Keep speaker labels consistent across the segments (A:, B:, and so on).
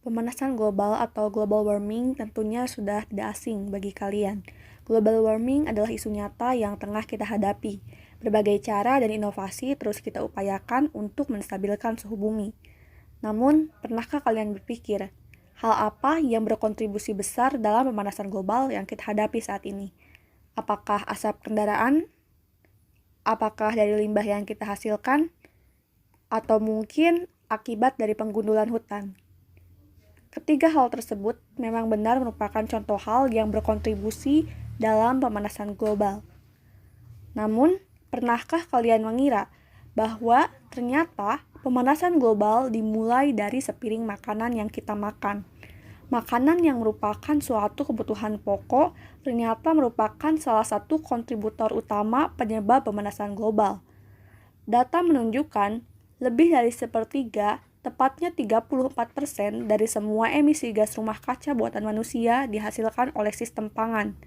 A: Pemanasan global atau global warming tentunya sudah tidak asing bagi kalian. Global warming adalah isu nyata yang tengah kita hadapi. Berbagai cara dan inovasi terus kita upayakan untuk menstabilkan suhu bumi. Namun, pernahkah kalian berpikir, hal apa yang berkontribusi besar dalam pemanasan global yang kita hadapi saat ini? Apakah asap kendaraan? Apakah dari limbah yang kita hasilkan? Atau mungkin akibat dari penggundulan hutan? Ketiga hal tersebut memang benar merupakan contoh hal yang berkontribusi dalam pemanasan global. Namun, pernahkah kalian mengira bahwa ternyata pemanasan global dimulai dari sepiring makanan yang kita makan? Makanan yang merupakan suatu kebutuhan pokok ternyata merupakan salah satu kontributor utama penyebab pemanasan global. Data menunjukkan lebih dari sepertiga, tepatnya 34% dari semua emisi gas rumah kaca buatan manusia dihasilkan oleh sistem pangan,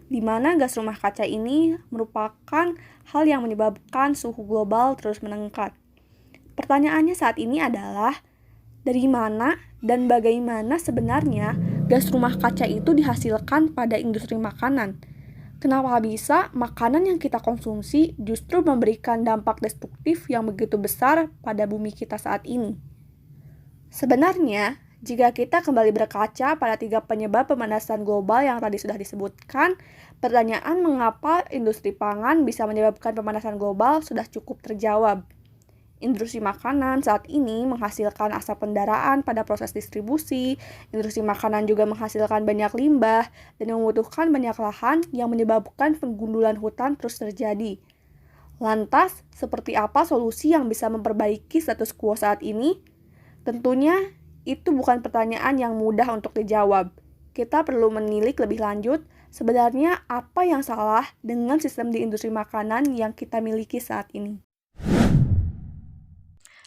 A: di mana gas rumah kaca ini merupakan hal yang menyebabkan suhu global terus meningkat. Pertanyaannya saat ini adalah, dari mana dan bagaimana sebenarnya gas rumah kaca itu dihasilkan pada industri makanan? Kenapa bisa makanan yang kita konsumsi justru memberikan dampak destruktif yang begitu besar pada bumi kita saat ini? Sebenarnya, jika kita kembali berkaca pada 3 penyebab pemanasan global yang tadi sudah disebutkan, pertanyaan mengapa industri pangan bisa menyebabkan pemanasan global sudah cukup terjawab. Industri makanan saat ini menghasilkan asap kendaraan pada proses distribusi, industri makanan juga menghasilkan banyak limbah, dan membutuhkan banyak lahan yang menyebabkan penggundulan hutan terus terjadi. Lantas, seperti apa solusi yang bisa memperbaiki status quo saat ini? Tentunya, itu bukan pertanyaan yang mudah untuk dijawab. Kita perlu menilik lebih lanjut, sebenarnya apa yang salah dengan sistem di industri makanan yang kita miliki saat ini.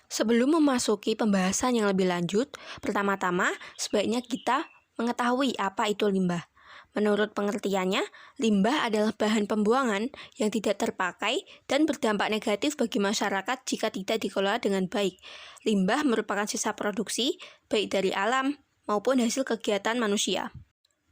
B: Sebelum memasuki pembahasan yang lebih lanjut, pertama-tama sebaiknya kita mengetahui apa itu limbah. Menurut pengertiannya, limbah adalah bahan pembuangan yang tidak terpakai dan berdampak negatif bagi masyarakat jika tidak dikelola dengan baik. Limbah merupakan sisa produksi, baik dari alam maupun hasil kegiatan manusia.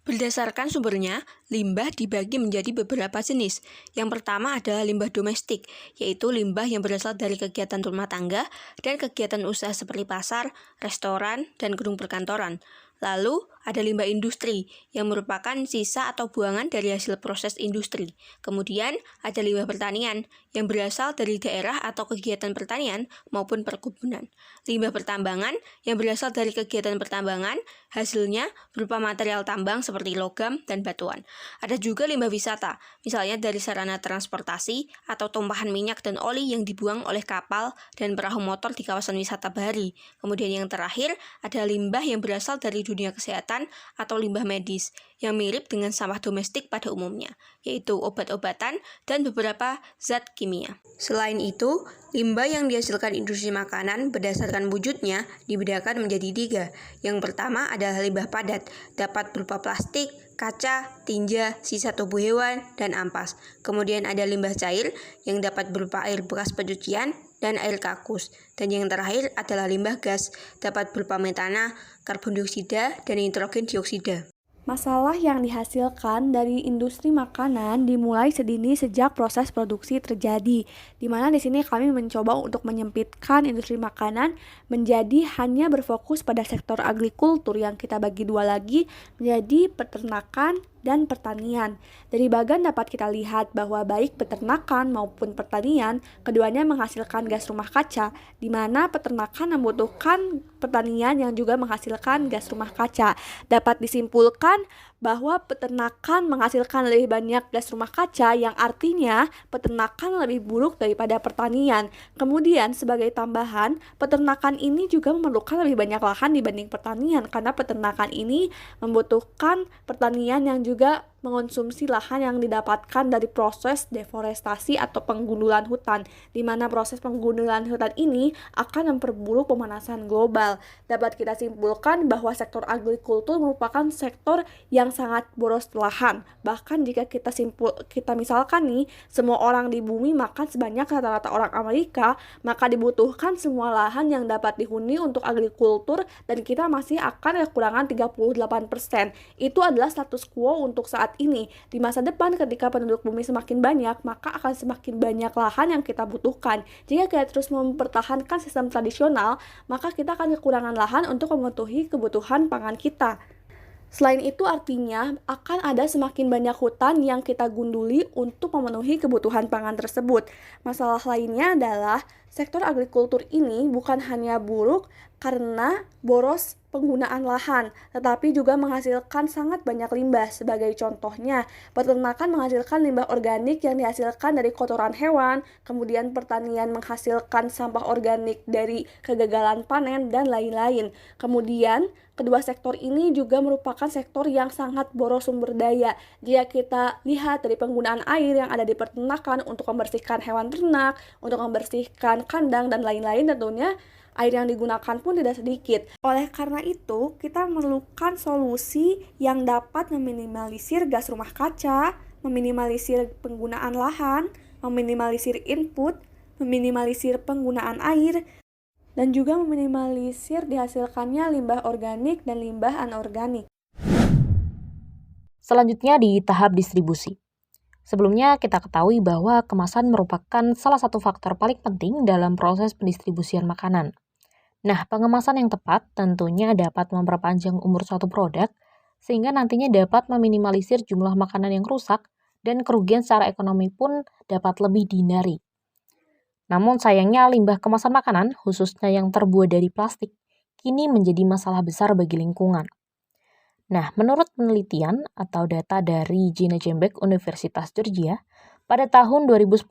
B: Berdasarkan sumbernya, limbah dibagi menjadi beberapa jenis. Yang pertama adalah limbah domestik, yaitu limbah yang berasal dari kegiatan rumah tangga dan kegiatan usaha seperti pasar, restoran, dan gedung perkantoran. Lalu, ada limbah industri, yang merupakan sisa atau buangan dari hasil proses industri. Kemudian, ada limbah pertanian, yang berasal dari daerah atau kegiatan pertanian maupun perkebunan. Limbah pertambangan, yang berasal dari kegiatan pertambangan, hasilnya berupa material tambang seperti logam dan batuan. Ada juga limbah wisata, misalnya dari sarana transportasi atau tumpahan minyak dan oli yang dibuang oleh kapal dan perahu motor di kawasan wisata bahari. Kemudian yang terakhir, ada limbah yang berasal dari dunia kesehatan atau limbah medis yang mirip dengan sampah domestik pada umumnya, yaitu obat-obatan dan beberapa zat kimia. Selain itu, limbah yang dihasilkan industri makanan berdasarkan wujudnya dibedakan menjadi 3. Yang pertama adalah limbah padat, dapat berupa plastik, kaca, tinja, sisa tubuh hewan, dan ampas. Kemudian ada limbah cair yang dapat berupa air bekas pencucian dan air kakus. Dan yang terakhir adalah limbah gas, dapat berupa metana, karbon dioksida, dan nitrogen dioksida.
A: Masalah yang dihasilkan dari industri makanan dimulai sedini sejak proses produksi terjadi, di mana di sini kami mencoba untuk menyempitkan industri makanan menjadi hanya berfokus pada sektor agrikultur yang kita bagi dua lagi menjadi peternakan dan pertanian. Dari bagan dapat kita lihat bahwa baik peternakan maupun pertanian, keduanya menghasilkan gas rumah kaca, di mana peternakan membutuhkan pertanian yang juga menghasilkan gas rumah kaca. Dapat disimpulkan bahwa peternakan menghasilkan lebih banyak gas rumah kaca, yang artinya peternakan lebih buruk daripada pertanian. Kemudian sebagai tambahan, peternakan ini juga memerlukan lebih banyak lahan dibanding pertanian, karena peternakan ini membutuhkan pertanian yang juga mengonsumsi lahan yang didapatkan dari proses deforestasi atau penggundulan hutan, di mana proses penggundulan hutan ini akan memperburuk pemanasan global. Dapat kita simpulkan bahwa sektor agrikultur merupakan sektor yang sangat boros lahan. Bahkan jika kita misalkan nih, semua orang di bumi makan sebanyak rata-rata orang Amerika, maka dibutuhkan semua lahan yang dapat dihuni untuk agrikultur dan kita masih akan kekurangan 38%. Itu adalah status quo untuk saat ini. Di masa depan ketika penduduk bumi semakin banyak, maka akan semakin banyak lahan yang kita butuhkan. Jika kita terus mempertahankan sistem tradisional, maka kita akan kekurangan lahan untuk memenuhi kebutuhan pangan kita. Selain itu artinya akan ada semakin banyak hutan yang kita gunduli untuk memenuhi kebutuhan pangan tersebut. Masalah lainnya adalah sektor agrikultur ini bukan hanya buruk karena boros penggunaan lahan, tetapi juga menghasilkan sangat banyak limbah. Sebagai contohnya, peternakan menghasilkan limbah organik yang dihasilkan dari kotoran hewan, kemudian pertanian menghasilkan sampah organik dari kegagalan panen, dan lain-lain. Kemudian, kedua sektor ini juga merupakan sektor yang sangat boros sumber daya. Jika kita lihat dari penggunaan air yang ada di peternakan untuk membersihkan hewan ternak, untuk membersihkan kandang, dan lain-lain, tentunya air yang digunakan pun tidak sedikit. Oleh karena itu, kita memerlukan solusi yang dapat meminimalisir gas rumah kaca, meminimalisir penggunaan lahan, meminimalisir input, meminimalisir penggunaan air, dan juga meminimalisir dihasilkannya limbah organik dan limbah anorganik.
C: Selanjutnya di tahap distribusi. Sebelumnya kita ketahui bahwa kemasan merupakan salah satu faktor paling penting dalam proses pendistribusian makanan. Nah, pengemasan yang tepat tentunya dapat memperpanjang umur suatu produk, sehingga nantinya dapat meminimalisir jumlah makanan yang rusak dan kerugian secara ekonomi pun dapat lebih dihindari. Namun sayangnya limbah kemasan makanan, khususnya yang terbuat dari plastik, kini menjadi masalah besar bagi lingkungan. Nah, menurut penelitian atau data dari Gina Jembeck Universitas Georgia, pada tahun 2010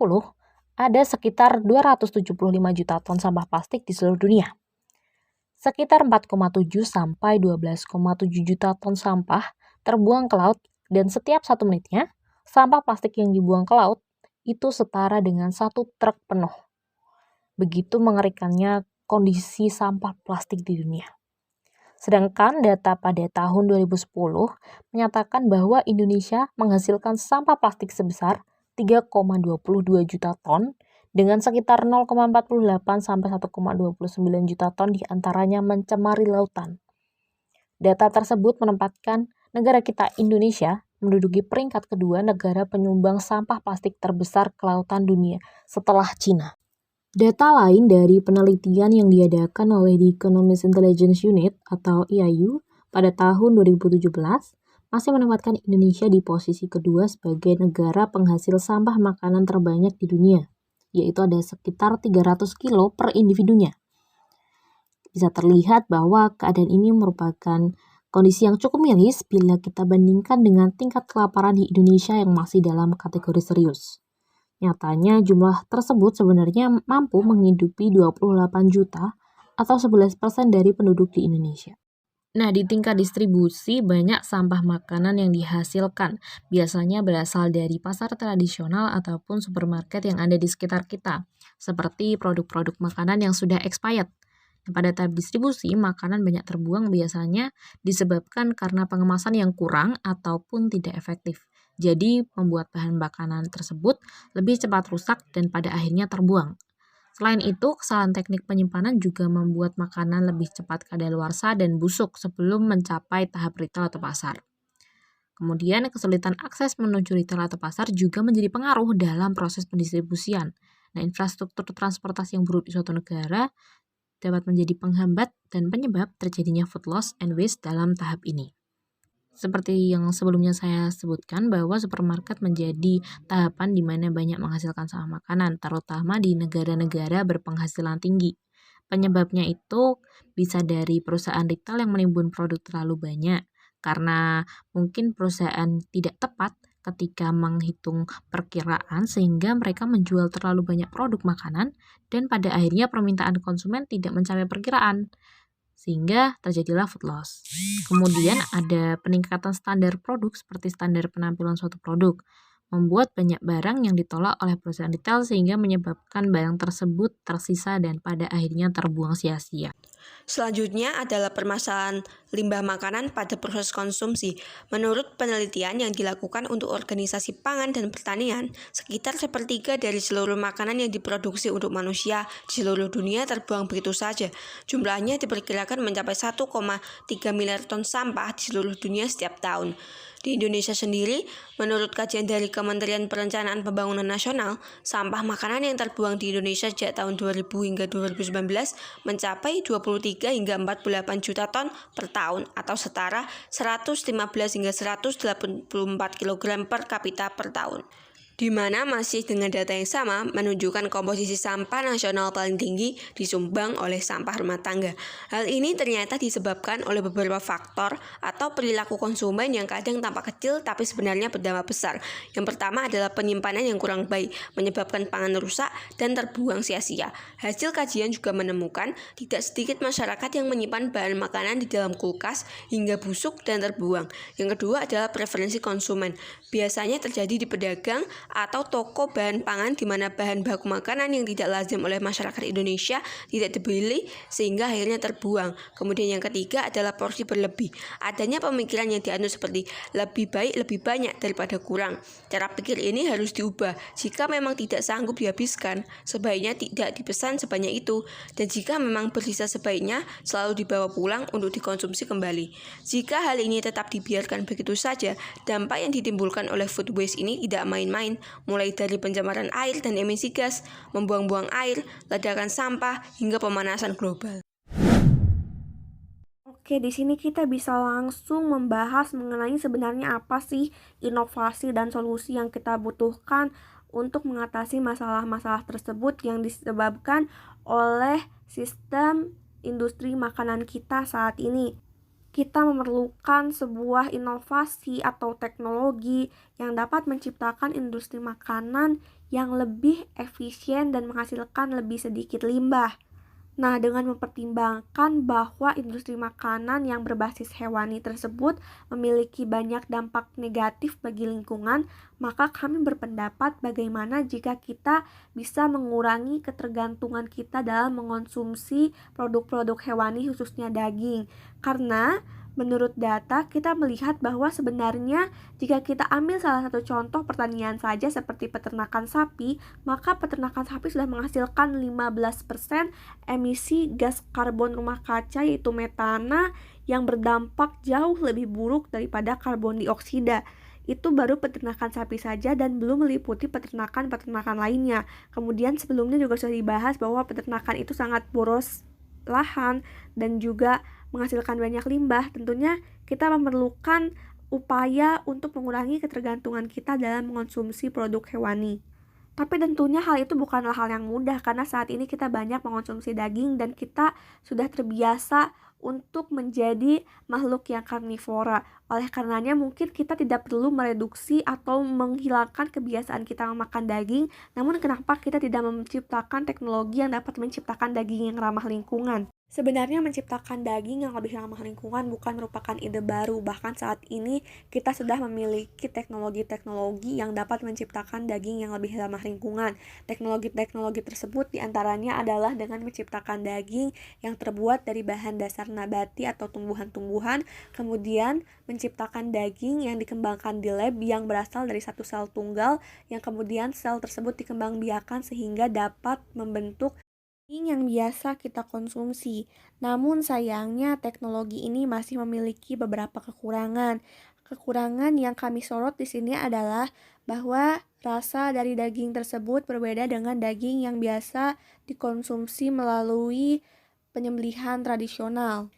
C: ada sekitar 275 juta ton sampah plastik di seluruh dunia. Sekitar 4,7 sampai 12,7 juta ton sampah terbuang ke laut dan setiap 1 menitnya, sampah plastik yang dibuang ke laut itu setara dengan 1 truk penuh. Begitu mengerikannya kondisi sampah plastik di dunia. Sedangkan data pada tahun 2010 menyatakan bahwa Indonesia menghasilkan sampah plastik sebesar 3,22 juta ton dengan sekitar 0,48 sampai 1,29 juta ton diantaranya mencemari lautan. Data tersebut menempatkan negara kita Indonesia menduduki peringkat kedua negara penyumbang sampah plastik terbesar ke lautan dunia setelah Cina. Data lain dari penelitian yang diadakan oleh The Economist Intelligence Unit atau EIU pada tahun 2017 masih menempatkan Indonesia di posisi kedua sebagai negara penghasil sampah makanan terbanyak di dunia, yaitu ada sekitar 300 kilo per individunya. Bisa terlihat bahwa keadaan ini merupakan kondisi yang cukup miris bila kita bandingkan dengan tingkat kelaparan di Indonesia yang masih dalam kategori serius. Nyatanya jumlah tersebut sebenarnya mampu menghidupi 28 juta atau 11% dari penduduk di Indonesia. Nah, di tingkat distribusi banyak sampah makanan yang dihasilkan. Biasanya berasal dari pasar tradisional ataupun supermarket yang ada di sekitar kita, seperti produk-produk makanan yang sudah expired. Pada tahap distribusi, makanan banyak terbuang biasanya disebabkan karena pengemasan yang kurang ataupun tidak efektif. Jadi, membuat bahan makanan tersebut lebih cepat rusak dan pada akhirnya terbuang. Selain itu, kesalahan teknik penyimpanan juga membuat makanan lebih cepat kadaluarsa dan busuk sebelum mencapai tahap retail atau pasar. Kemudian, kesulitan akses menuju retail atau pasar juga menjadi pengaruh dalam proses pendistribusian. Nah, infrastruktur transportasi yang buruk di suatu negara dapat menjadi penghambat dan penyebab terjadinya food loss and waste dalam tahap ini. Seperti yang sebelumnya saya sebutkan bahwa supermarket menjadi tahapan di mana banyak menghasilkan sampah makanan, terutama di negara-negara berpenghasilan tinggi. Penyebabnya itu bisa dari perusahaan retail yang menimbun produk terlalu banyak, karena mungkin perusahaan tidak tepat ketika menghitung perkiraan sehingga mereka menjual terlalu banyak produk makanan dan pada akhirnya permintaan konsumen tidak mencapai perkiraan. sehingga terjadilah food loss. Kemudian ada peningkatan standar produk seperti standar penampilan suatu produk, membuat banyak barang yang ditolak oleh perusahaan retail sehingga menyebabkan barang tersebut tersisa dan pada akhirnya terbuang sia-sia.
B: Selanjutnya adalah permasalahan limbah makanan pada proses konsumsi. Menurut penelitian yang dilakukan untuk organisasi pangan dan pertanian, sekitar sepertiga dari seluruh makanan yang diproduksi untuk manusia di seluruh dunia terbuang begitu saja. Jumlahnya diperkirakan mencapai 1,3 miliar ton sampah di seluruh dunia setiap tahun. Di Indonesia sendiri, menurut kajian dari Kementerian Perencanaan Pembangunan Nasional, sampah makanan yang terbuang di Indonesia sejak tahun 2000 hingga 2019 mencapai 23 hingga 48 juta ton per tahun atau setara 115 hingga 184 kg per kapita per tahun. Di mana masih dengan data yang sama menunjukkan komposisi sampah nasional paling tinggi disumbang oleh sampah rumah tangga. Hal ini ternyata disebabkan oleh beberapa faktor atau perilaku konsumen yang kadang tampak kecil tapi sebenarnya berdampak besar. Yang pertama adalah penyimpanan yang kurang baik, menyebabkan pangan rusak dan terbuang sia-sia. Hasil kajian juga menemukan tidak sedikit masyarakat yang menyimpan bahan makanan di dalam kulkas hingga busuk dan terbuang. Yang kedua adalah preferensi konsumen. Biasanya terjadi di pedagang atau toko bahan pangan di mana bahan baku makanan yang tidak lazim oleh masyarakat Indonesia tidak dibeli sehingga akhirnya terbuang. Kemudian yang ketiga adalah porsi berlebih. Adanya pemikiran yang dianut seperti lebih baik lebih banyak daripada kurang. Cara pikir ini harus diubah. Jika memang tidak sanggup dihabiskan, sebaiknya tidak dipesan sebanyak itu. Dan jika memang bersisa sebaiknya selalu dibawa pulang untuk dikonsumsi kembali. Jika hal ini tetap dibiarkan begitu saja, dampak yang ditimbulkan oleh food waste ini tidak main-main, mulai dari pencemaran air dan emisi gas, membuang-buang air, ledakan sampah, hingga pemanasan global.
A: Oke, di sini kita bisa langsung membahas mengenai sebenarnya apa sih inovasi dan solusi yang kita butuhkan untuk mengatasi masalah-masalah tersebut yang disebabkan oleh sistem industri makanan kita saat ini. Kita memerlukan sebuah inovasi atau teknologi yang dapat menciptakan industri makanan yang lebih efisien dan menghasilkan lebih sedikit limbah. Nah, dengan mempertimbangkan bahwa industri makanan yang berbasis hewani tersebut memiliki banyak dampak negatif bagi lingkungan, maka kami berpendapat bagaimana jika kita bisa mengurangi ketergantungan kita dalam mengonsumsi produk-produk hewani khususnya daging. Karena menurut data, kita melihat bahwa sebenarnya jika kita ambil salah satu contoh pertanian saja seperti peternakan sapi, maka peternakan sapi sudah menghasilkan 15% emisi gas karbon rumah kaca yaitu metana yang berdampak jauh lebih buruk daripada karbon dioksida. Itu baru peternakan sapi saja dan belum meliputi peternakan-peternakan lainnya. Kemudian sebelumnya juga sudah dibahas bahwa peternakan itu sangat boros lahan dan juga menghasilkan banyak limbah. Tentunya kita memerlukan upaya untuk mengurangi ketergantungan kita dalam mengonsumsi produk hewani. Tapi tentunya hal itu bukanlah hal yang mudah karena saat ini kita banyak mengonsumsi daging dan kita sudah terbiasa untuk menjadi makhluk yang karnivora. Oleh karenanya mungkin kita tidak perlu mereduksi atau menghilangkan kebiasaan kita memakan daging, namun kenapa kita tidak menciptakan teknologi yang dapat menciptakan daging yang ramah lingkungan? Sebenarnya menciptakan daging yang lebih ramah lingkungan bukan merupakan ide baru, bahkan saat ini kita sudah memiliki teknologi-teknologi yang dapat menciptakan daging yang lebih ramah lingkungan. Teknologi-teknologi tersebut diantaranya adalah dengan menciptakan daging yang terbuat dari bahan dasar nabati atau tumbuhan-tumbuhan, kemudian menciptakan daging yang dikembangkan di lab yang berasal dari satu sel tunggal, yang kemudian sel tersebut dikembangbiakan sehingga dapat membentuk yang biasa kita konsumsi. Namun sayangnya teknologi ini masih memiliki beberapa kekurangan. Kekurangan yang kami sorot di sini adalah bahwa rasa dari daging tersebut berbeda dengan daging yang biasa dikonsumsi melalui penyembelihan tradisional.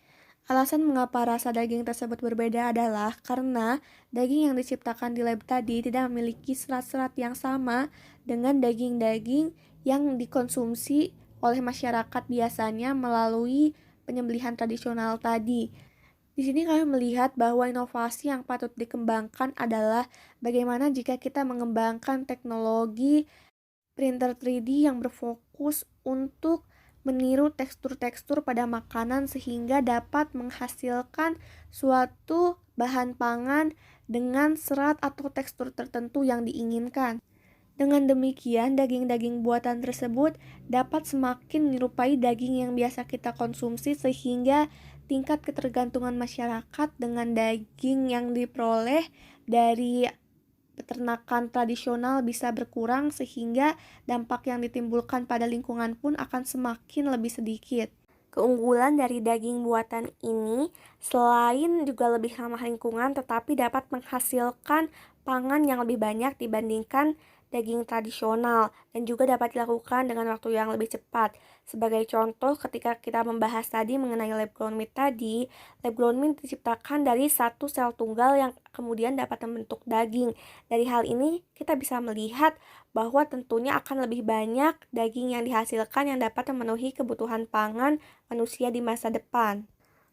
A: Alasan mengapa rasa daging tersebut berbeda adalah karena daging yang diciptakan di lab tadi tidak memiliki serat-serat yang sama dengan daging-daging yang dikonsumsi oleh masyarakat biasanya melalui penyembelihan tradisional tadi. Di sini kami melihat bahwa inovasi yang patut dikembangkan adalah bagaimana jika kita mengembangkan teknologi printer 3D yang berfokus untuk meniru tekstur-tekstur pada makanan sehingga dapat menghasilkan suatu bahan pangan dengan serat atau tekstur tertentu yang diinginkan. Dengan demikian, daging-daging buatan tersebut dapat semakin menyerupai daging yang biasa kita konsumsi sehingga tingkat ketergantungan masyarakat dengan daging yang diperoleh dari peternakan tradisional bisa berkurang sehingga dampak yang ditimbulkan pada lingkungan pun akan semakin lebih sedikit. Keunggulan dari daging buatan ini selain juga lebih ramah lingkungan tetapi dapat menghasilkan pangan yang lebih banyak dibandingkan daging tradisional dan juga dapat dilakukan dengan waktu yang lebih cepat. Sebagai contoh, ketika kita membahas tadi mengenai lab grown meat tadi, lab grown meat diciptakan dari satu sel tunggal yang kemudian dapat membentuk daging. Dari hal ini, kita bisa melihat bahwa tentunya akan lebih banyak daging yang dihasilkan yang dapat memenuhi kebutuhan pangan manusia di masa depan.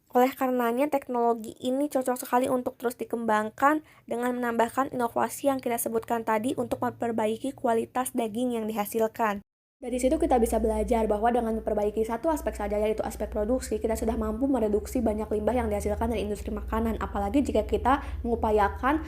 A: Oleh karenanya, teknologi ini cocok sekali untuk terus dikembangkan dengan menambahkan inovasi yang kita sebutkan tadi untuk memperbaiki kualitas daging yang dihasilkan. Dari situ kita bisa belajar bahwa dengan memperbaiki satu aspek saja, yaitu aspek produksi, kita sudah mampu mereduksi banyak limbah yang dihasilkan dari industri makanan. Apalagi jika kita mengupayakan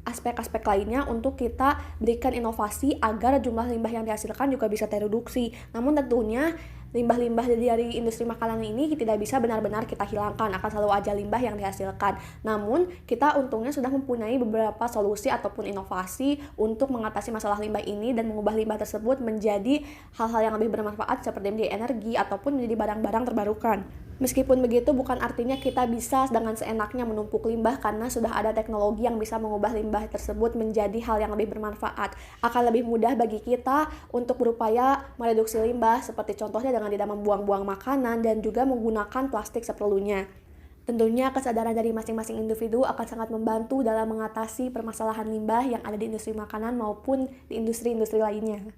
A: aspek-aspek lainnya untuk kita berikan inovasi agar jumlah limbah yang dihasilkan juga bisa tereduksi. Namun tentunya limbah-limbah dari industri makanan ini tidak bisa benar-benar kita hilangkan, akan selalu aja limbah yang dihasilkan. Namun kita untungnya sudah mempunyai beberapa solusi ataupun inovasi untuk mengatasi masalah limbah ini dan mengubah limbah tersebut menjadi hal-hal yang lebih bermanfaat seperti menjadi energi ataupun menjadi barang-barang terbarukan. Meskipun begitu, bukan artinya kita bisa dengan seenaknya menumpuk limbah karena sudah ada teknologi yang bisa mengubah limbah tersebut menjadi hal yang lebih bermanfaat. Akan lebih mudah bagi kita untuk berupaya mereduksi limbah seperti contohnya dengan tidak membuang-buang makanan dan juga menggunakan plastik seperlunya. Tentunya kesadaran dari masing-masing individu akan sangat membantu dalam mengatasi permasalahan limbah yang ada di industri makanan maupun di industri-industri lainnya.